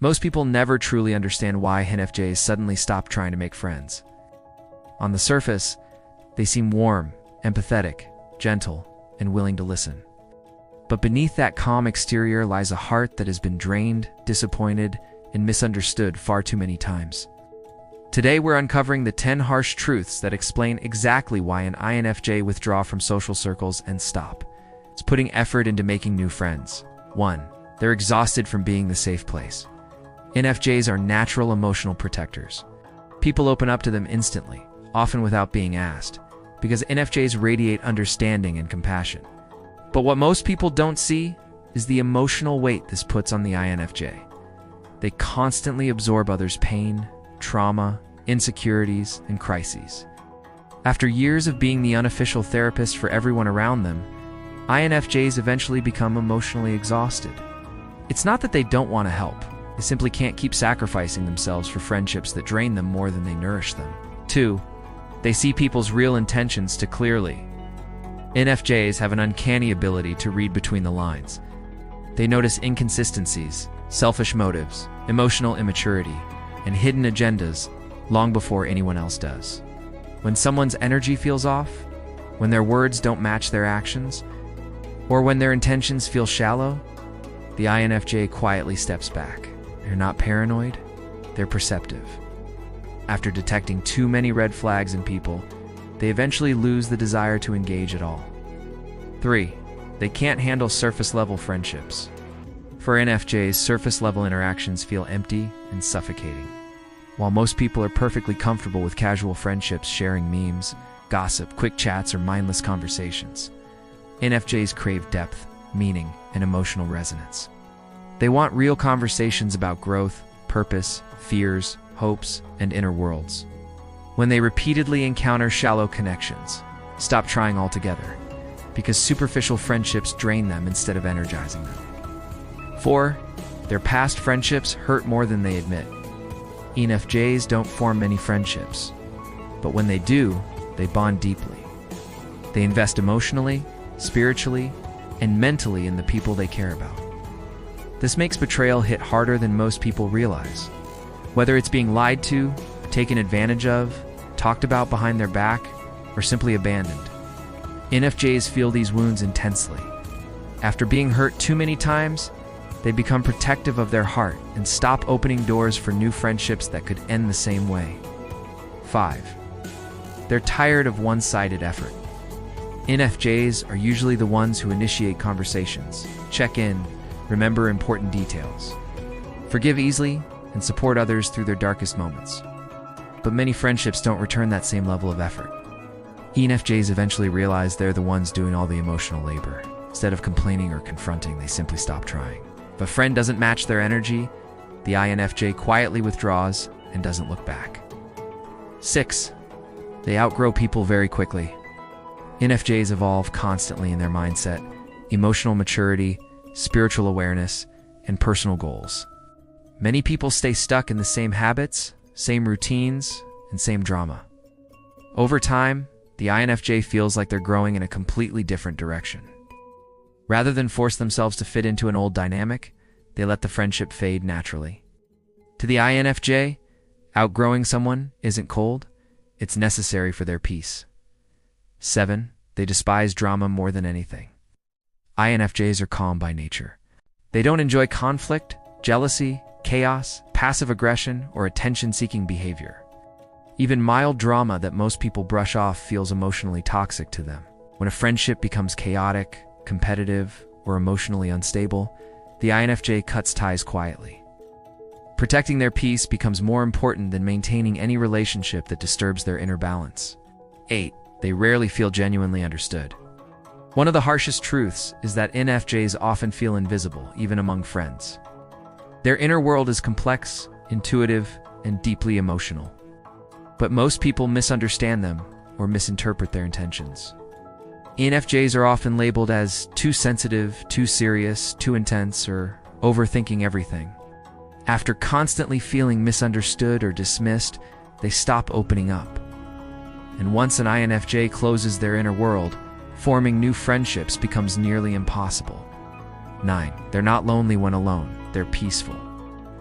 Most people never truly understand why INFJs suddenly stop trying to make friends. On the surface, they seem warm, empathetic, gentle, and willing to listen. But beneath that calm exterior lies a heart that has been drained, disappointed, and misunderstood far too many times. Today we're uncovering the 10 harsh truths that explain exactly why an INFJ withdraw from social circles and stop. It's putting effort into making new friends. 1. They're exhausted from being the safe place. INFJs are natural emotional protectors. People open up to them instantly, often without being asked, because INFJs radiate understanding and compassion. But what most people don't see is the emotional weight this puts on the INFJ. They constantly absorb others' pain, trauma, insecurities, and crises. After years of being the unofficial therapist for everyone around them, INFJs eventually become emotionally exhausted. It's not that they don't want to help. They simply can't keep sacrificing themselves for friendships that drain them more than they nourish them. 2. They see people's real intentions too clearly. INFJs have an uncanny ability to read between the lines. They notice inconsistencies, selfish motives, emotional immaturity, and hidden agendas long before anyone else does. When someone's energy feels off, when their words don't match their actions, or when their intentions feel shallow, the INFJ quietly steps back. They're not paranoid, they're perceptive. After detecting too many red flags in people, they eventually lose the desire to engage at all. 3. They can't handle surface-level friendships. For INFJs, surface-level interactions feel empty and suffocating. While most people are perfectly comfortable with casual friendships, sharing memes, gossip, quick chats, or mindless conversations, INFJs crave depth, meaning, and emotional resonance. They want real conversations about growth, purpose, fears, hopes, and inner worlds. When they repeatedly encounter shallow connections, stop trying altogether, because superficial friendships drain them instead of energizing them. 4. Their past friendships hurt more than they admit. INFJs don't form many friendships, but when they do, they bond deeply. They invest emotionally, spiritually, and mentally in the people they care about. This makes betrayal hit harder than most people realize. Whether it's being lied to, taken advantage of, talked about behind their back, or simply abandoned, INFJs feel these wounds intensely. After being hurt too many times, they become protective of their heart and stop opening doors for new friendships that could end the same way. 5. They're tired of one-sided effort. INFJs are usually the ones who initiate conversations, check in, remember important details, forgive easily, and support others through their darkest moments. But many friendships don't return that same level of effort. INFJs eventually realize they're the ones doing all the emotional labor. Instead of complaining or confronting, they simply stop trying. If a friend doesn't match their energy, the INFJ quietly withdraws and doesn't look back. 6. They outgrow people very quickly. INFJs evolve constantly in their mindset, emotional maturity, spiritual awareness, and personal goals. Many people stay stuck in the same habits, same routines, and same drama. Over time, the INFJ feels like they're growing in a completely different direction. Rather than force themselves to fit into an old dynamic, they let the friendship fade naturally. To the INFJ, outgrowing someone isn't cold, it's necessary for their peace. 7. They despise drama more than anything. INFJs are calm by nature. They don't enjoy conflict, jealousy, chaos, passive aggression, or attention-seeking behavior. Even mild drama that most people brush off feels emotionally toxic to them. When a friendship becomes chaotic, competitive, or emotionally unstable, the INFJ cuts ties quietly. Protecting their peace becomes more important than maintaining any relationship that disturbs their inner balance. 8. They rarely feel genuinely understood. One of the harshest truths is that INFJs often feel invisible, even among friends. Their inner world is complex, intuitive, and deeply emotional. But most people misunderstand them or misinterpret their intentions. INFJs are often labeled as too sensitive, too serious, too intense, or overthinking everything. After constantly feeling misunderstood or dismissed, they stop opening up. And once an INFJ closes their inner world, forming new friendships becomes nearly impossible. 9. They're not lonely when alone, they're peaceful.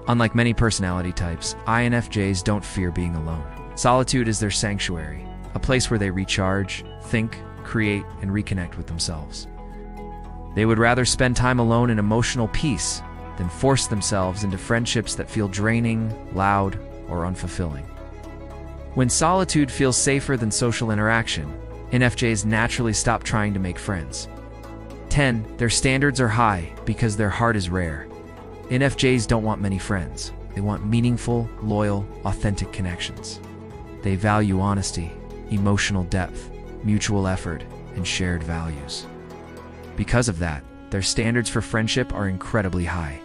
Unlike many personality types, INFJs don't fear being alone. Solitude is their sanctuary, a place where they recharge, think, create, and reconnect with themselves. They would rather spend time alone in emotional peace than force themselves into friendships that feel draining, loud, or unfulfilling. When solitude feels safer than social interaction, INFJs naturally stop trying to make friends. 10. Their standards are high because their heart is rare. INFJs don't want many friends. They want meaningful, loyal, authentic connections. They value honesty, emotional depth, mutual effort, and shared values. Because of that, their standards for friendship are incredibly high.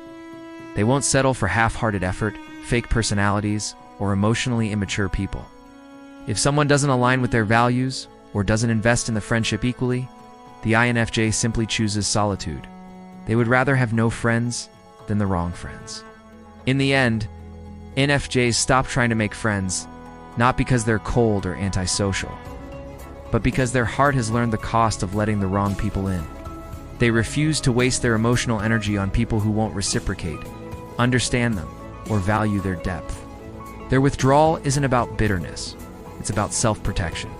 They won't settle for half-hearted effort, fake personalities, or emotionally immature people. If someone doesn't align with their values or doesn't invest in the friendship equally, the INFJ simply chooses solitude. They would rather have no friends than the wrong friends. In the end, INFJs stop trying to make friends, not because they're cold or antisocial, but because their heart has learned the cost of letting the wrong people in. They refuse to waste their emotional energy on people who won't reciprocate, understand them, or value their depth. Their withdrawal isn't about bitterness, it's about self-protection.